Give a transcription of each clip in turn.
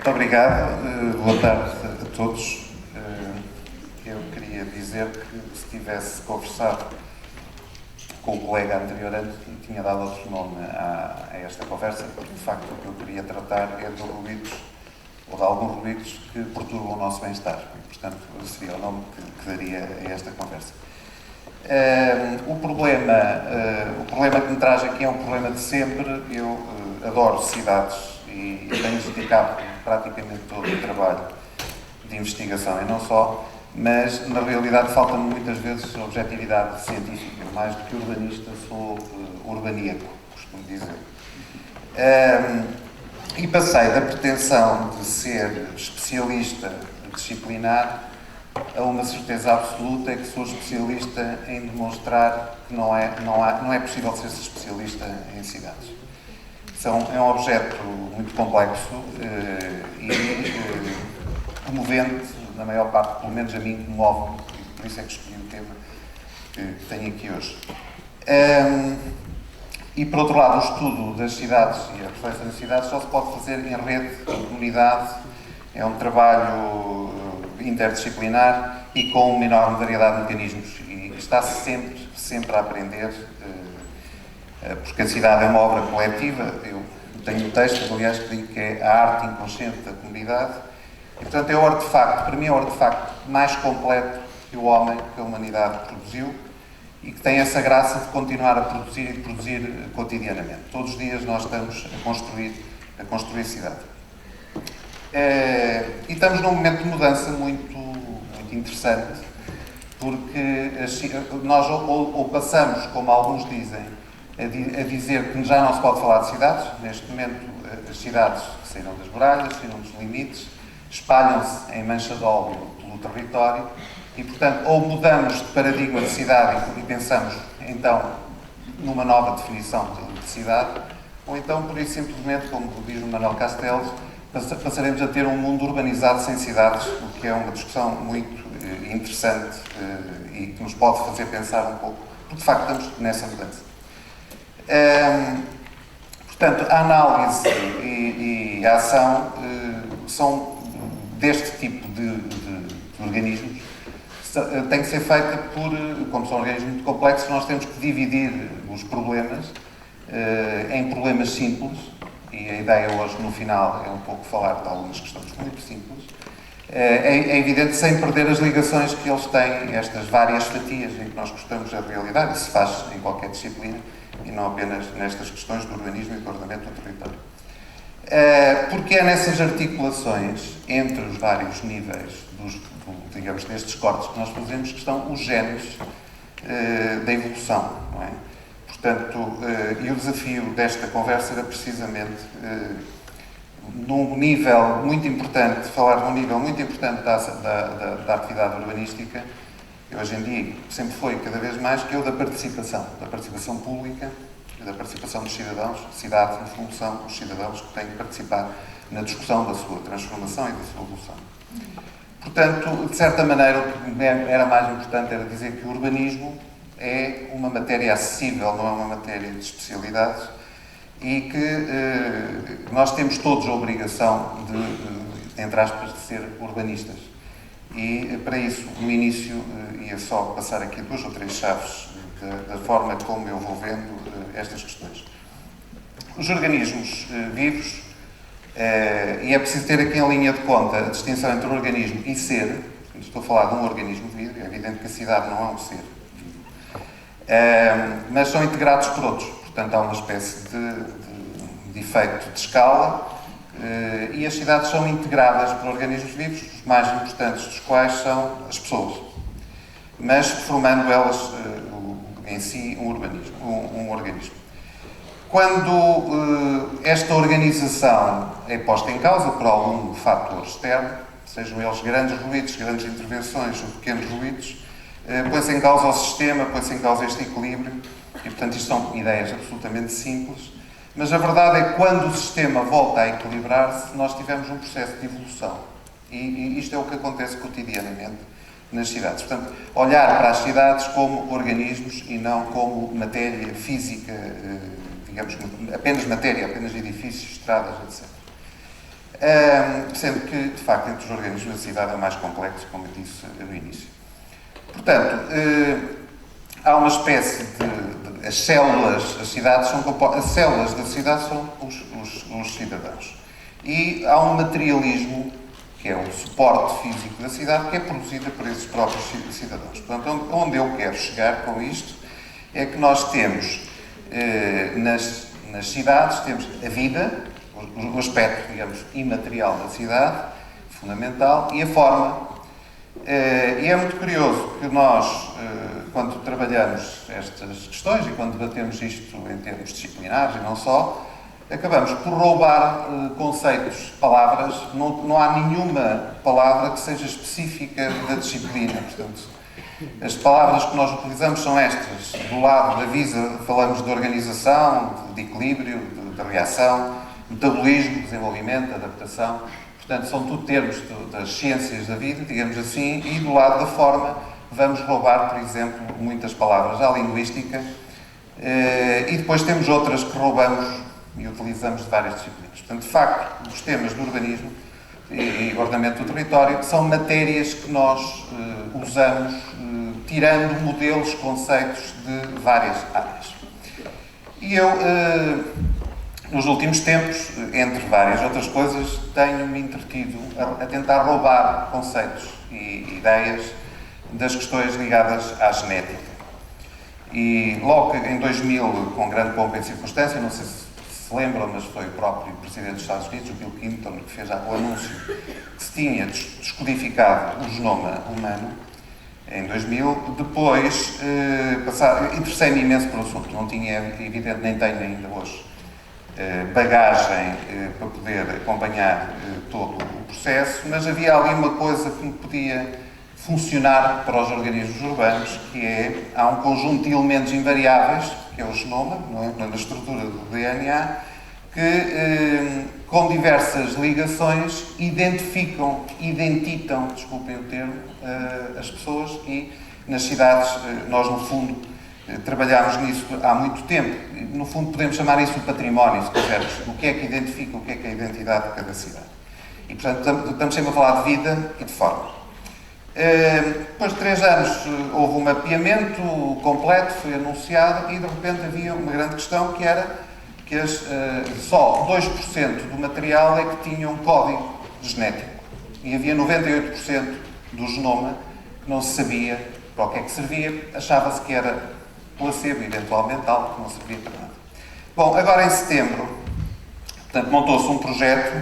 Muito obrigado. Boa tarde a todos. Eu queria dizer que se tivesse conversado com o colega anteriormente, tinha dado outro nome a esta conversa, porque de facto o que eu queria tratar é de ruídos, ou de alguns ruídos que perturbam o nosso bem-estar. Portanto, seria o nome que daria a esta conversa. O problema que me traz aqui é um problema de sempre. Eu adoro cidades e tenho dedicado praticamente todo o trabalho de investigação, e não só, mas na realidade falta-me muitas vezes objetividade científica. Mais do que urbanista, sou urbaníaco, costumo dizer. E passei da pretensão de ser especialista disciplinar a uma certeza absoluta, é que sou especialista em demonstrar que não é possível ser especialista em cidades. É um objeto muito complexo e comovente, na maior parte, pelo menos a mim, que me move, por isso é que escolhi o tema que tenho aqui hoje. E, por outro lado, o estudo das cidades e a reflexão das cidades só se pode fazer em rede, em comunidade. É um trabalho interdisciplinar e com uma enorme variedade de mecanismos. E está-se sempre a aprender, porque a cidade é uma obra coletiva. Eu tenho um texto, aliás, que digo que é a arte inconsciente da comunidade. E, portanto, é o artefacto, para mim é o artefacto mais completo que o homem, que a humanidade produziu, e que tem essa graça de continuar a produzir e produzir cotidianamente. Todos os dias nós estamos a construir cidade. E estamos num momento de mudança muito interessante, porque nós ou passamos, como alguns dizem, a dizer que já não se pode falar de cidades. Neste momento, as cidades saíram das muralhas, saíram dos limites, espalham-se em mancha de óleo pelo território e, portanto, ou mudamos de paradigma de cidade e pensamos, então, numa nova definição de cidade, ou então, por isso, simplesmente, como diz o Manuel Castells, passaremos a ter um mundo urbanizado sem cidades, o que é uma discussão muito interessante e que nos pode fazer pensar um pouco, porque, de facto, estamos nessa mudança. Portanto, a análise e a ação são deste tipo de organismos, tem que ser feita como são organismos muito complexos, nós temos que dividir os problemas em problemas simples, e a ideia hoje, no final, é um pouco falar de algumas questões muito simples. É evidente, sem perder as ligações que eles têm, estas várias fatias em que nós gostamos da realidade, isso se faz em qualquer disciplina, e não apenas nestas questões do urbanismo e do ordenamento do território. Porque é nessas articulações entre os vários níveis digamos, destes cortes que nós fazemos que estão os genes da evolução, não é? Portanto, e o desafio desta conversa era precisamente num nível muito importante, falar de um nível muito importante da atividade urbanística, que hoje em dia sempre foi cada vez mais, que é o da participação pública, da participação dos cidadãos, cidade em função dos cidadãos que têm que participar na discussão da sua transformação e da sua evolução. Portanto, de certa maneira, o que era mais importante era dizer que o urbanismo é uma matéria acessível, não é uma matéria de especialidades, e que nós temos todos a obrigação de, entre aspas, de ser urbanistas. E, para isso, no início, ia só passar aqui 2 ou 3 chaves da forma como eu vou vendo estas questões. Os organismos vivos, e é preciso ter aqui em linha de conta a distinção entre organismo e ser. Estou a falar de um organismo vivo, é evidente que a cidade não é um ser vivo, mas são integrados por outros. Portanto, há uma espécie de efeito de escala, e as cidades são integradas por organismos vivos, os mais importantes dos quais são as pessoas, mas formando elas em si um organismo. Quando esta organização é posta em causa por algum fator externo, sejam eles grandes ruídos, grandes intervenções ou pequenos ruídos, põe-se em causa o sistema, põe-se em causa este equilíbrio, e portanto isto são ideias absolutamente simples, mas a verdade é que quando o sistema volta a equilibrar-se, nós tivemos um processo de evolução, e isto é o que acontece cotidianamente nas cidades. Portanto, olhar para as cidades como organismos e não como matéria física, digamos, apenas matéria, apenas edifícios, estradas, etc. sendo que, de facto, entre os organismos da cidade é o mais complexo, como eu disse no início. Portanto, há uma espécie de as células, as células da cidade são os cidadãos. E há um materialismo, que é o suporte físico da cidade, que é produzido por esses próprios cidadãos. Portanto, onde eu quero chegar com isto é que nós temos, nas cidades, temos a vida, o aspecto, digamos, imaterial da cidade, fundamental, e a forma. E é muito curioso que nós, quando trabalhamos estas questões e quando debatemos isto em termos disciplinares e não só, acabamos por roubar conceitos, palavras. Não há nenhuma palavra que seja específica da disciplina. Portanto, as palavras que nós utilizamos são estas. Do lado da VISA falamos de organização, de equilíbrio, de reação, metabolismo, desenvolvimento, adaptação. Portanto, são tudo termos das ciências da vida, digamos assim, e do lado da forma vamos roubar, por exemplo, muitas palavras à linguística, e depois temos outras que roubamos e utilizamos de várias disciplinas. Portanto, de facto, os temas do urbanismo e ordenamento do território são matérias que nós usamos tirando modelos, conceitos de várias áreas. E eu, nos últimos tempos, entre várias outras coisas, tenho-me entretido a tentar roubar conceitos e ideias das questões ligadas à genética. E logo em 2000, com grande pompa e circunstância, não sei se lembram, mas foi o próprio Presidente dos Estados Unidos, o Bill Clinton, que fez já o anúncio que se tinha descodificado o genoma humano, em 2000. Depois, interessei-me imenso pelo assunto, não tinha, evidente, nem tenho ainda hoje, bagagem para poder acompanhar todo o processo, mas havia ali uma coisa que me podia funcionar para os organismos urbanos, que é, há um conjunto de elementos invariáveis, que é o genoma, não é? Na estrutura do DNA, que com diversas ligações identitam, desculpem o termo, as pessoas, e nas cidades nós, no fundo, trabalhámos nisso há muito tempo. No fundo, podemos chamar isso de património, se quisermos. O que é que identifica, o que é a identidade de cada cidade. E, portanto, estamos sempre a falar de vida e de forma. Depois de 3 anos houve um mapeamento completo, foi anunciado, e de repente havia uma grande questão, que era que só 2% do material é que tinha um código genético. E havia 98% do genoma que não se sabia para o que é que servia, achava-se que era placebo, eventualmente algo que não servia para nada. Bom, agora em setembro, portanto, montou-se um projeto,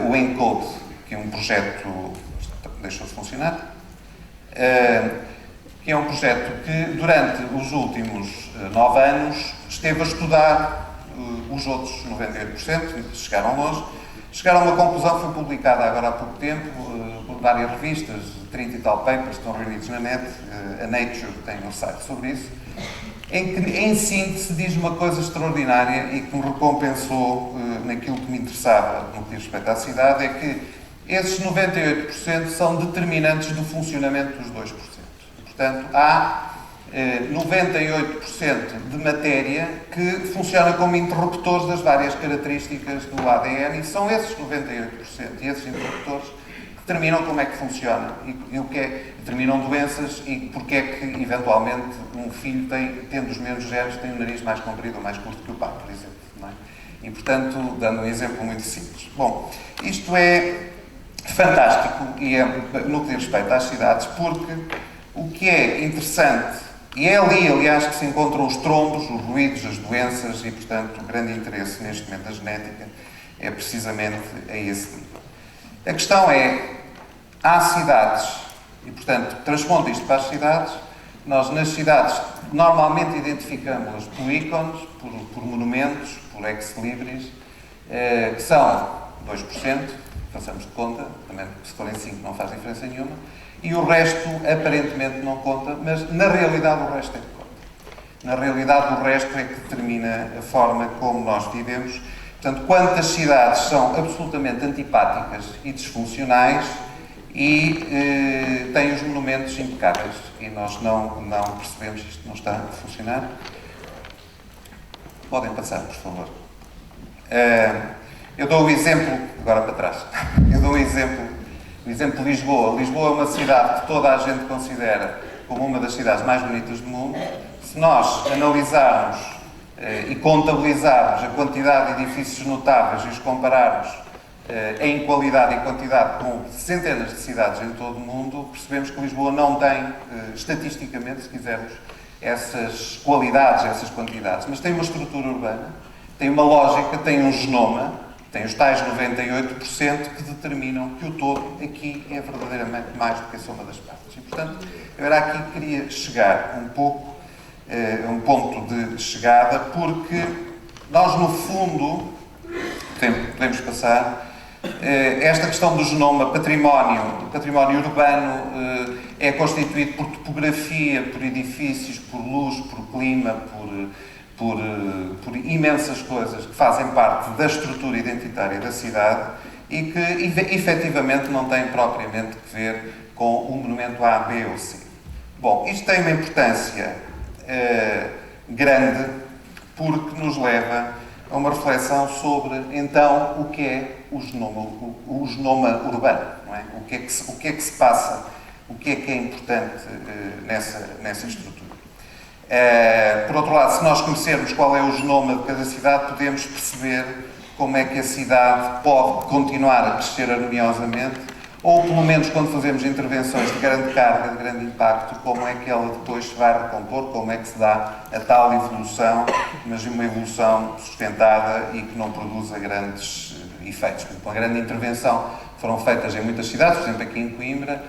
o ENCODE, que é um projeto, deixou de funcionar, que é um projeto que durante os últimos 9 anos esteve a estudar os outros 98%, chegaram longe, chegaram a uma conclusão, foi publicada agora há pouco tempo, por várias revistas, 30 e tal papers, estão reunidos na net, a Nature tem um site sobre isso, em que, em síntese, diz uma coisa extraordinária e que me recompensou naquilo que me interessava no que diz respeito à cidade, é que esses 98% são determinantes do funcionamento dos 2%. Portanto, há 98% de matéria que funciona como interruptores das várias características do ADN, e são esses 98% e esses interruptores que determinam como é que funciona e o que é, determinam doenças e porque é que, eventualmente, um filho, tendo os mesmos genes, tem o nariz mais comprido ou mais curto que o pai, por exemplo. Não é? E, portanto, dando um exemplo muito simples. Bom, isto é fantástico e é no que diz respeito às cidades, porque o que é interessante, e é ali, aliás, que se encontram os trombos, os ruídos, as doenças, e, portanto, o grande interesse neste momento da genética é precisamente a esse nível. A questão é, há cidades, e, portanto, transpondo isto para as cidades, nós nas cidades normalmente identificamos-las por ícones, por monumentos, por ex-libris, que são 2%, façamos de conta, também se forem 5 não faz diferença nenhuma, e o resto aparentemente não conta, mas na realidade o resto é que conta. Na realidade o resto é que determina a forma como nós vivemos. Portanto, quantas cidades são absolutamente antipáticas e disfuncionais e têm os monumentos impecáveis e nós não percebemos que isto não está a funcionar. Podem passar, por favor. Eu dou o exemplo, agora para trás, eu dou o exemplo de Lisboa. Lisboa é uma cidade que toda a gente considera como uma das cidades mais bonitas do mundo. Se nós analisarmos e contabilizarmos a quantidade de edifícios notáveis e os compararmos em qualidade e quantidade com centenas de cidades em todo o mundo, percebemos que Lisboa não tem, estatisticamente, se quisermos, essas qualidades, essas quantidades, mas tem uma estrutura urbana, tem uma lógica, tem um genoma, tem os tais 98% que determinam que o todo aqui é verdadeiramente mais do que a soma das partes. E, portanto, eu era aqui que queria chegar um pouco a um ponto de chegada, porque nós, no fundo, podemos passar, esta questão do genoma património urbano é constituído por topografia, por edifícios, por luz, por clima, por imensas coisas que fazem parte da estrutura identitária da cidade e que efetivamente não têm propriamente que ver com o monumento A, B ou C. Bom, isto tem uma importância grande porque nos leva a uma reflexão sobre, então, o que é o genoma urbano, não é? O que é que se passa, o que é importante nessa estrutura. Por outro lado, se nós conhecermos qual é o genoma de cada cidade, podemos perceber como é que a cidade pode continuar a crescer harmoniosamente, ou pelo menos quando fazemos intervenções de grande carga, de grande impacto, como é que ela depois se vai recompor, como é que se dá a tal evolução, mas uma evolução sustentada e que não produza grandes efeitos. Uma grande intervenção foram feitas em muitas cidades, por exemplo aqui em Coimbra,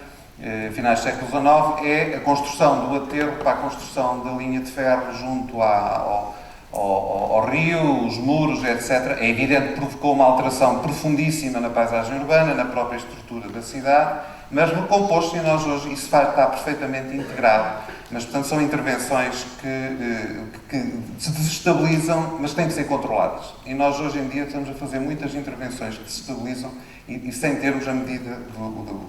finais do século XIX, é a construção do aterro para a construção da linha de ferro junto ao rio, os muros, etc. É evidente que provocou uma alteração profundíssima na paisagem urbana, na própria estrutura da cidade, mas recompôs-se e nós hoje isso está perfeitamente integrado. Mas, portanto, são intervenções que se desestabilizam, mas têm que ser controladas. E nós hoje em dia estamos a fazer muitas intervenções que se estabilizam e sem termos a medida,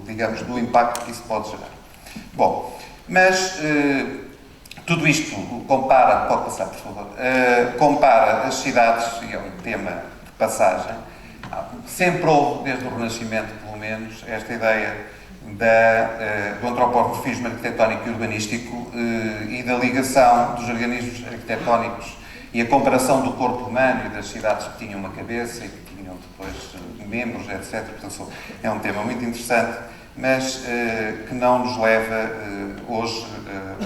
digamos, do impacto que isso pode gerar. Bom, mas tudo isto compara, pode passar, por favor, compara as cidades, e é um tema de passagem, sempre houve, desde o Renascimento, pelo menos, esta ideia do antropomorfismo arquitetónico e urbanístico e da ligação dos organismos arquitetónicos e a comparação do corpo humano e das cidades que tinham uma cabeça e que tinham depois membros, etc. Portanto, é um tema muito interessante, mas que não nos leva hoje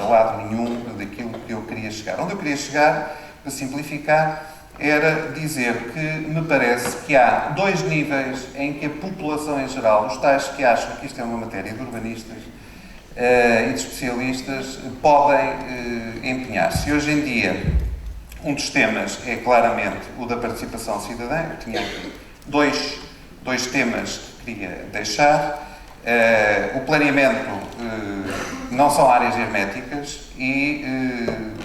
a lado nenhum daquilo que eu queria chegar. Onde eu queria chegar, para simplificar, era dizer que me parece que há dois níveis em que a população em geral, os tais que acham que isto é uma matéria de urbanistas e de especialistas, podem empenhar-se. E hoje em dia, um dos temas é claramente o da participação cidadã. Eu tinha dois temas que queria deixar. O planeamento não são áreas herméticas e,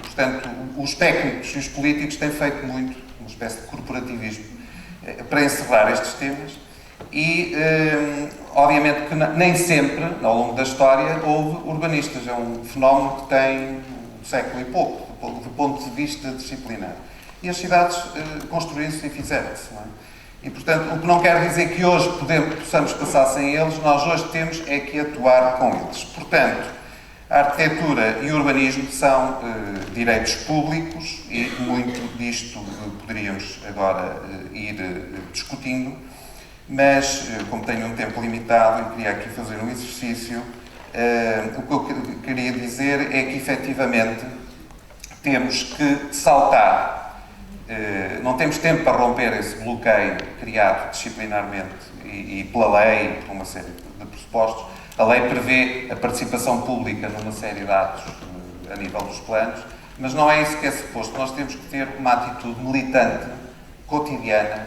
portanto, os técnicos e os políticos têm feito muito, uma espécie de corporativismo, para encerrar estes temas e, obviamente, que nem sempre, ao longo da história, houve urbanistas. É um fenómeno que tem um século e pouco, do ponto de vista disciplinar. E as cidades construíram-se e fizeram-se, não é? E, portanto, o que não quer dizer que hoje possamos passar sem eles, nós hoje temos é que atuar com eles. Portanto, a arquitetura e o urbanismo são direitos públicos e muito disto poderíamos agora ir discutindo, mas, como tenho um tempo limitado e queria aqui fazer um exercício, o que eu queria dizer é que, efetivamente, temos que saltar. Não temos tempo para romper esse bloqueio criado disciplinarmente e pela lei, por uma série de pressupostos. A lei prevê a participação pública numa série de atos a nível dos planos, mas não é isso que é suposto. Nós temos que ter uma atitude militante, cotidiana,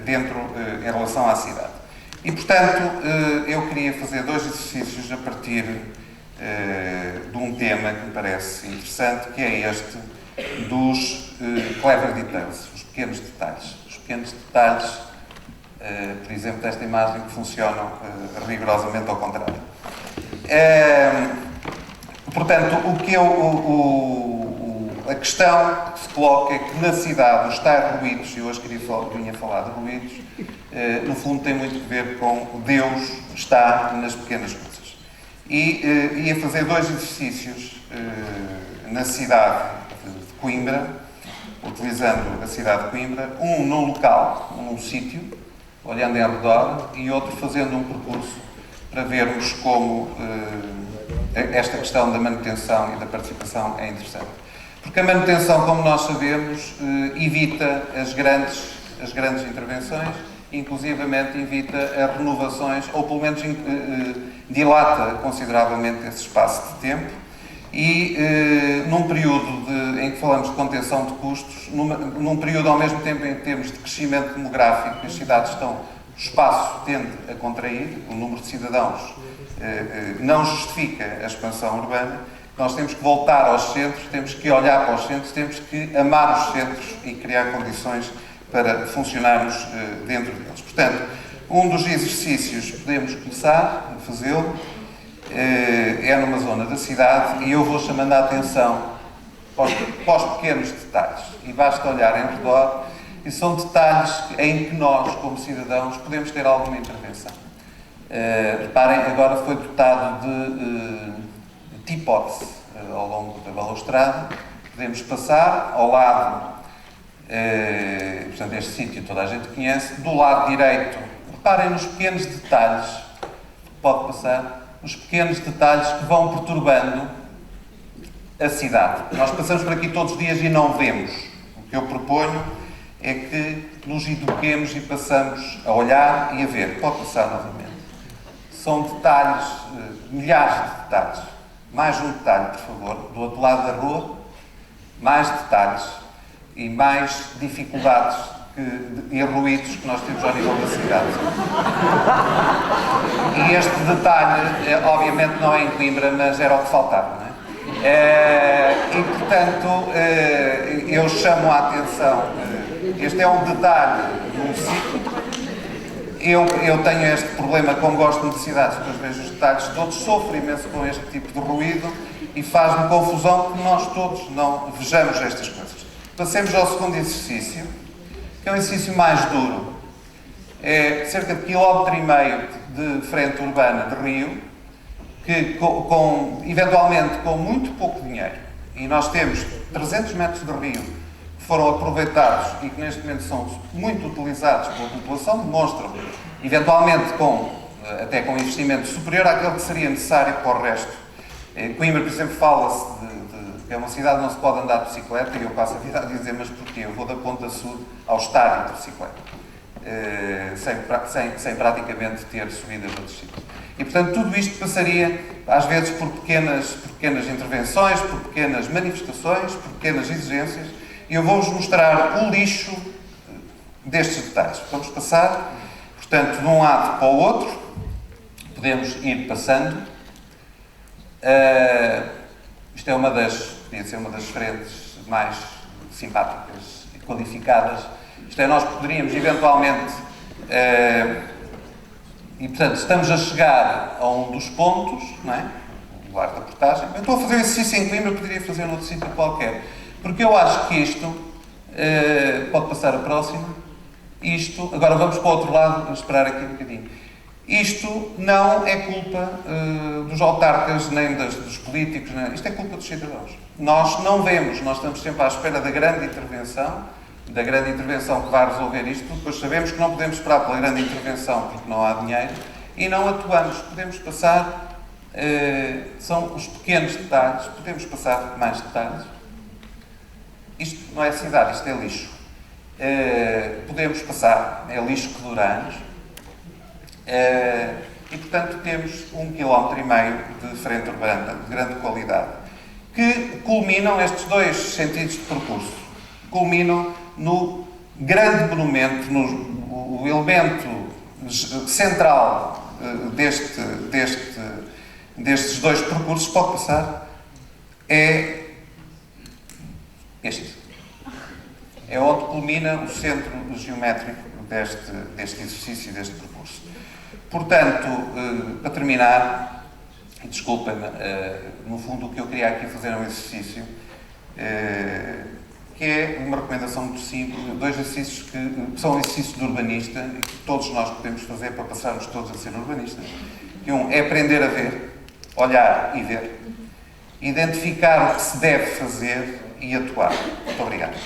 em relação à cidade. E, portanto, eu queria fazer dois exercícios a partir de um tema que me parece interessante, que é este dos clever details, os pequenos detalhes. Os pequenos detalhes, por exemplo, desta imagem que funcionam rigorosamente ao contrário. Portanto, a questão que se coloca é que na cidade os tais ruídos, e hoje vinha falar de ruídos, no fundo tem muito a ver com Deus está nas pequenas coisas. E ia fazer 2 exercícios na cidade de Coimbra, utilizando a cidade de Coimbra, um num local, num sítio, olhando em redor, e outro fazendo um percurso para vermos como esta questão da manutenção e da participação é interessante. Porque a manutenção, como nós sabemos, evita as grandes intervenções, inclusivamente evita as renovações, ou pelo menos dilata consideravelmente esse espaço de tempo. E num período em que falamos de contenção de custos, num período ao mesmo tempo em que temos de crescimento demográfico, as cidades estão, o espaço tende a contrair, o número de cidadãos não justifica a expansão urbana, nós temos que voltar aos centros, temos que olhar para os centros, temos que amar os centros e criar condições para funcionarmos dentro deles. Portanto, um dos exercícios podemos começar a fazê-lo, é numa zona da cidade e eu vou chamando a atenção para os pequenos detalhes. E basta olhar em redor e são detalhes em que nós, como cidadãos, podemos ter alguma intervenção. Reparem, agora foi dotado de T-pods ao longo da balustrada. Podemos passar ao lado, portanto, este sítio toda a gente conhece. Do lado direito, reparem nos pequenos detalhes, pode passar, os pequenos detalhes que vão perturbando a cidade. Nós passamos por aqui todos os dias e não vemos. O que eu proponho é que nos eduquemos e passamos a olhar e a ver. Pode passar novamente. São detalhes, milhares de detalhes. Mais um detalhe, por favor. Do outro lado da rua, mais detalhes e mais dificuldades e ruídos que nós temos ao nível da cidade. E este detalhe, obviamente, não é em Coimbra, mas era o que faltava, não é? E, portanto, eu chamo a atenção. Este é um detalhe num sítio. Eu tenho este problema, como gosto de cidades, depois vejo os detalhes todos, sofro imenso com este tipo de ruído e faz-me confusão que nós todos não vejamos estas coisas. Passemos ao segundo exercício, que é um exercício mais duro. É cerca de 1,5 km de frente urbana de rio, que eventualmente com muito pouco dinheiro, e nós temos 300 metros de rio que foram aproveitados e que neste momento são muito utilizados pela população, demonstram, eventualmente até com investimento superior àquele que seria necessário para o resto. Em Coimbra, por exemplo, fala-se que é uma cidade onde não se pode andar de bicicleta, e eu passo a vida a dizer, mas porquê? Eu vou da Ponta Sul ao estádio de bicicleta, sem praticamente ter subidas de outros sítios. E, portanto, tudo isto passaria, às vezes, por pequenas intervenções, por pequenas manifestações, por pequenas exigências, e eu vou-vos mostrar o lixo destes detalhes. Vamos passar, portanto, de um lado para o outro, podemos ir passando. Isto é podia ser uma das frentes mais simpáticas e qualificadas. Isto é, nós poderíamos eventualmente, e portanto estamos a chegar a um dos pontos, não é? O lugar da portagem. Eu estou a fazer um exercício em Coimbra, poderia fazer noutro sítio qualquer, porque eu acho que isto, pode passar a próxima, agora vamos para o outro lado, esperar aqui um bocadinho. Isto não é culpa dos autarcas, nem dos políticos, isto é culpa dos cidadãos. Nós não vemos, nós estamos sempre à espera da grande intervenção que vai resolver isto, depois sabemos que não podemos esperar pela grande intervenção porque não há dinheiro, e não atuamos. Podemos passar, são os pequenos detalhes, podemos passar mais detalhes. Isto não é cidade, isto é lixo. Podemos passar, é lixo que dura anos. E, portanto, temos 1,5 km de frente urbana de grande qualidade, que culminam, estes dois sentidos de percurso, culminam no grande monumento, no elemento central destes dois percursos, pode passar, é este. É onde culmina o centro geométrico deste exercício, deste percurso. Portanto, para terminar, desculpem-me, no fundo o que eu queria aqui fazer é um exercício. que é uma recomendação muito simples, dois exercícios que são exercícios de urbanista e que todos nós podemos fazer para passarmos todos a ser urbanistas. Que um é aprender a ver, olhar e ver, identificar o que se deve fazer e atuar. Muito obrigado.